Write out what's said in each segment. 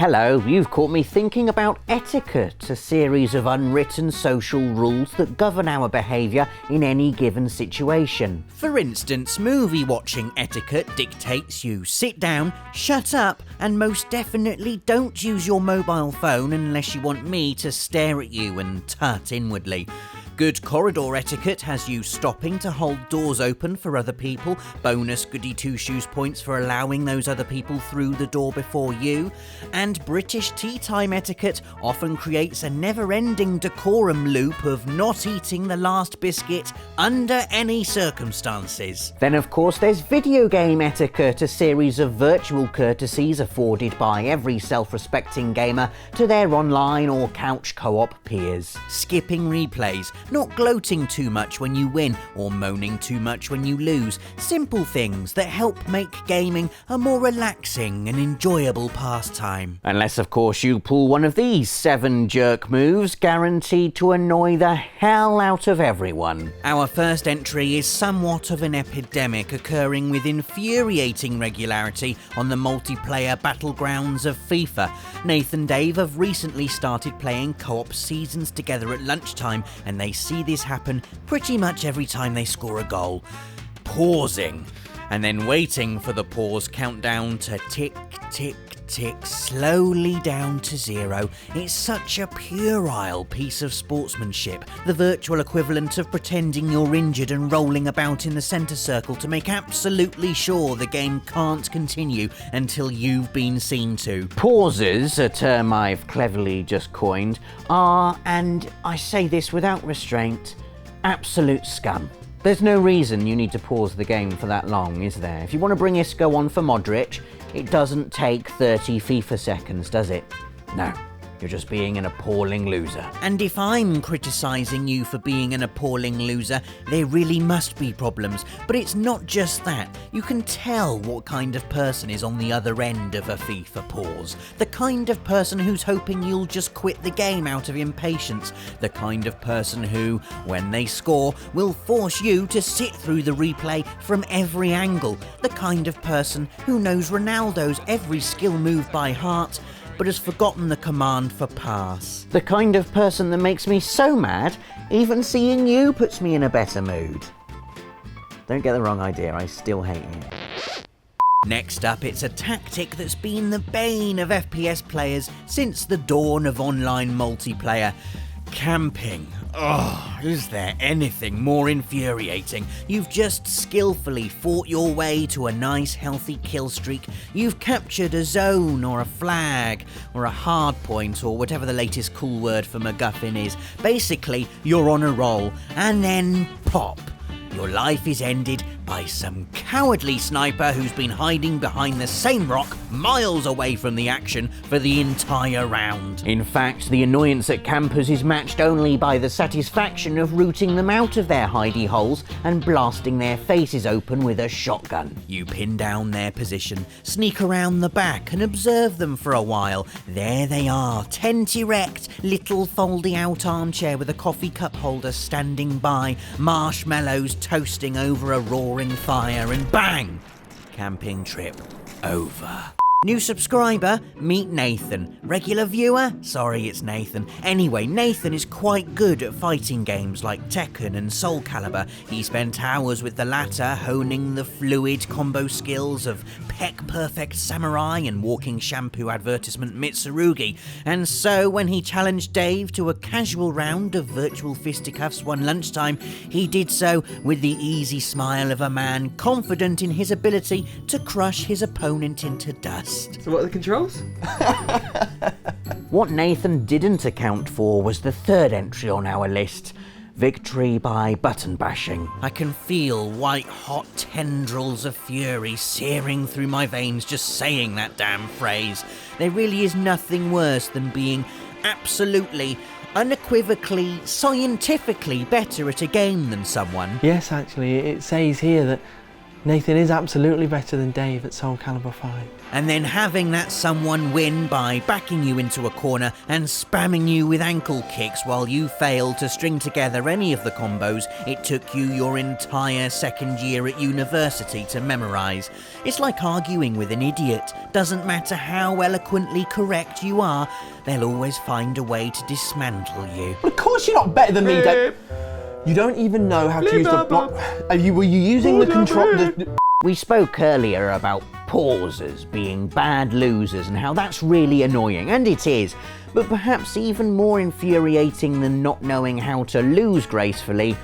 Hello, you've caught me thinking about etiquette, a series of unwritten social rules that govern our behaviour in any given situation. For instance, movie watching etiquette dictates you sit down, shut up, and most definitely don't use your mobile phone unless you want me to stare at you and tut inwardly. Good corridor etiquette has you stopping to hold doors open for other people, bonus goody two-shoes points for allowing those other people through the door before you, and British tea time etiquette often creates a never-ending decorum loop of not eating the last biscuit under any circumstances. Then of course there's video game etiquette, a series of virtual courtesies afforded by every self-respecting gamer to their online or couch co-op peers. Skipping replays, not gloating too much when you win or moaning too much when you lose. Simple things that help make gaming a more relaxing and enjoyable pastime. Unless of course you pull one of these 7 jerk moves guaranteed to annoy the hell out of everyone. Our first entry is somewhat of an epidemic occurring with infuriating regularity on the multiplayer battlegrounds of FIFA. Nathan and Dave have recently started playing co-op seasons together at lunchtime, and they see this happen pretty much every time they score a goal. Pausing, and then waiting for the pause countdown to tick, tick, tick, slowly down to 0. It's such a puerile piece of sportsmanship, the virtual equivalent of pretending you're injured and rolling about in the centre circle to make absolutely sure the game can't continue until you've been seen to. Pauses, a term I've cleverly just coined, are, and I say this without restraint, absolute scum. There's no reason you need to pause the game for that long, is there? If you want to bring Isco on for Modric, it doesn't take 30 FIFA seconds, does it? No. You're just being an appalling loser. And if I'm criticising you for being an appalling loser, there really must be problems. But it's not just that. You can tell what kind of person is on the other end of a FIFA pause. The kind of person who's hoping you'll just quit the game out of impatience. The kind of person who, when they score, will force you to sit through the replay from every angle. The kind of person who knows Ronaldo's every skill move by heart, but has forgotten the command for pass. The kind of person that makes me so mad, even seeing you puts me in a better mood. Don't get the wrong idea, I still hate you. Next up, it's a tactic that's been the bane of FPS players since the dawn of online multiplayer. Camping. Oh, is there anything more infuriating? You've just skillfully fought your way to a nice healthy kill streak. You've captured a zone or a flag or a hard point or whatever the latest cool word for MacGuffin is. Basically, you're on a roll, and then pop. Your life is ended by some cowardly sniper who's been hiding behind the same rock miles away from the action for the entire round. In fact, the annoyance at campers is matched only by the satisfaction of rooting them out of their hidey holes and blasting their faces open with a shotgun. You pin down their position, sneak around the back and observe them for a while. There they are, tent erect, little folding out armchair with a coffee cup holder standing by, marshmallows toasting over a roaring fire, and bang! Camping trip over. New subscriber, meet Nathan. Regular viewer? Sorry, it's Nathan. Anyway, Nathan is quite good at fighting games like Tekken and Soul Calibur. He spent hours with the latter honing the fluid combo skills of Peck Perfect Samurai and Walking Shampoo advertisement Mitsurugi. And so, when he challenged Dave to a casual round of virtual fisticuffs one lunchtime, he did so with the easy smile of a man confident in his ability to crush his opponent into dust. So what are the controls? What Nathan didn't account for was the third entry on our list. Victory by button bashing. I can feel white-hot tendrils of fury searing through my veins just saying that damn phrase. There really is nothing worse than being absolutely, unequivocally, scientifically better at a game than someone. Yes, actually, it says here that Nathan is absolutely better than Dave at Soul Calibur 5. And then having that someone win by backing you into a corner and spamming you with ankle kicks while you failed to string together any of the combos it took you your entire second year at university to memorise. It's like arguing with an idiot. Doesn't matter how eloquently correct you are, they'll always find a way to dismantle you. Of course you're not better than me, Dave. You don't even know how to use the block. Were you using the control? We spoke earlier about pausers being bad losers and how that's really annoying, and it is. But perhaps even more infuriating than not knowing how to lose gracefully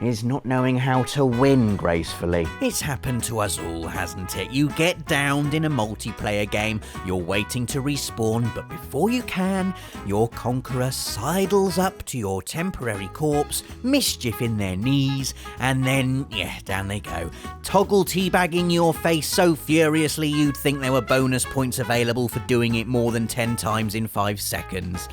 is not knowing how to win gracefully. It's happened to us all, hasn't it? You get downed in a multiplayer game, you're waiting to respawn, but before you can, your conqueror sidles up to your temporary corpse, mischief in their knees, and then, down they go. Toggle teabagging your face so furiously you'd think there were bonus points available for doing it more than 10 times in 5 seconds.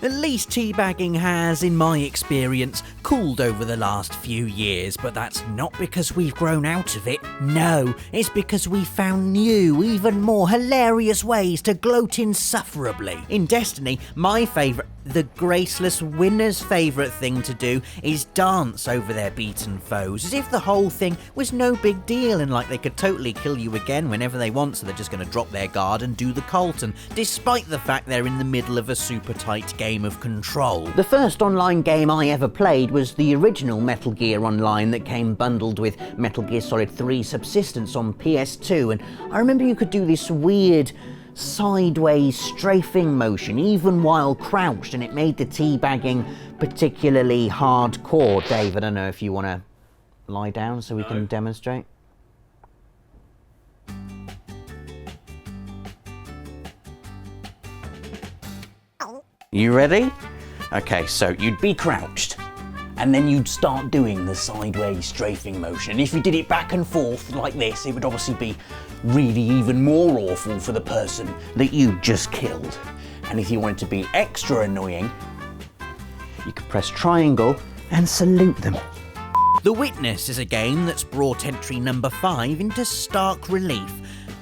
At least teabagging has, in my experience, cooled over the last few years, but that's not because we've grown out of it. No, it's because we found new, even more hilarious ways to gloat insufferably. In Destiny, my favourite, the graceless winner's favourite thing to do is dance over their beaten foes, as if the whole thing was no big deal and like they could totally kill you again whenever they want, so they're just going to drop their guard and do the Colton, despite the fact they're in the middle of a super tight game of Control. The first online game I ever played was the original Metal Gear Online that came bundled with Metal Gear Solid 3 Subsistence on PS2, and I remember you could do this weird sideways strafing motion even while crouched, and it made the teabagging particularly hardcore. Dave, I don't know if you want to lie down so we can demonstrate. You ready? Okay, so you'd be crouched, and then you'd start doing the sideways strafing motion. And if you did it back and forth like this, it would obviously be really even more awful for the person that you just killed. And if you wanted to be extra annoying, you could press triangle and salute them. The Witness is a game that's brought entry number 5 into stark relief.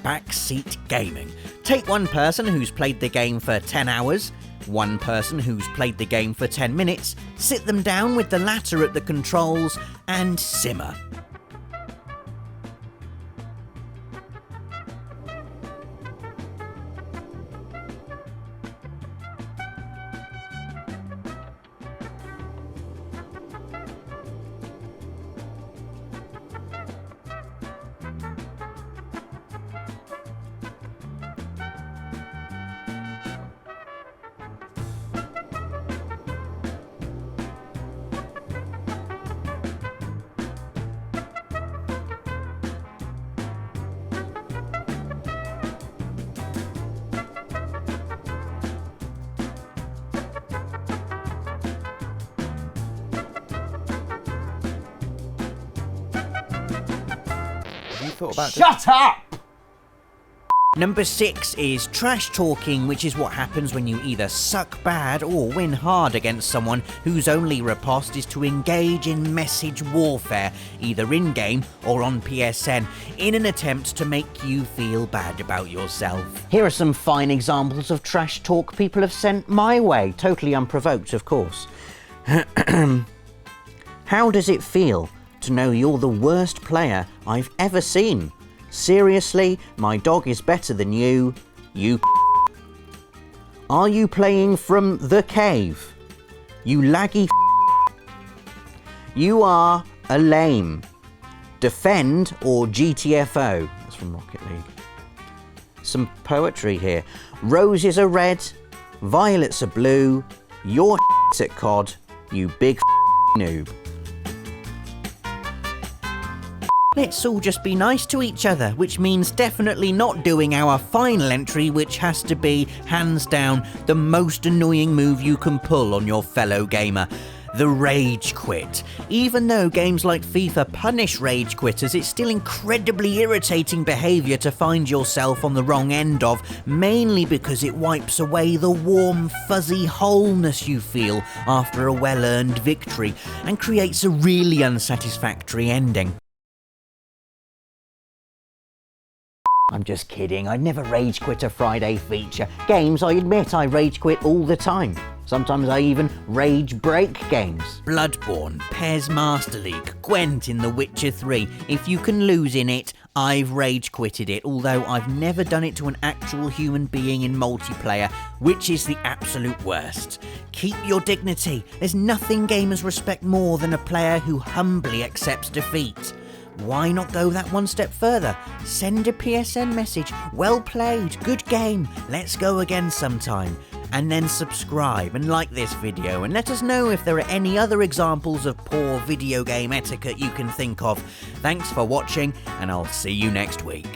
Backseat gaming. Take one person who's played the game for 10 hours, one person who's played the game for 10 minutes, sit them down with the latter at the controls, and simmer. Shut up! Number 6 is trash talking, which is what happens when you either suck bad or win hard against someone whose only riposte is to engage in message warfare, either in-game or on PSN, in an attempt to make you feel bad about yourself. Here are some fine examples of trash talk people have sent my way, totally unprovoked, of course. How does it feel to know you're the worst player I've ever seen? Seriously, my dog is better than you. You. Are you playing from the cave? You laggy. You are a lame. Defend or GTFO. That's from Rocket League. Some poetry here. Roses are red, violets are blue. You're at COD, you big noob. Let's all just be nice to each other, which means definitely not doing our final entry, which has to be, hands down, the most annoying move you can pull on your fellow gamer. The rage quit. Even though games like FIFA punish rage quitters, it's still incredibly irritating behaviour to find yourself on the wrong end of, mainly because it wipes away the warm, fuzzy wholeness you feel after a well-earned victory, and creates a really unsatisfactory ending. I'm just kidding, I'd never rage quit a Friday feature. Games, I admit, I rage quit all the time. Sometimes I even rage break games. Bloodborne, Pez Master League, Gwent in The Witcher 3. If you can lose in it, I've rage quitted it, although I've never done it to an actual human being in multiplayer, which is the absolute worst. Keep your dignity. There's nothing gamers respect more than a player who humbly accepts defeat. Why not go that one step further? Send a PSN message. Well played, good game, let's go again sometime. And then subscribe and like this video and let us know if there are any other examples of poor video game etiquette you can think of. Thanks for watching and I'll see you next week.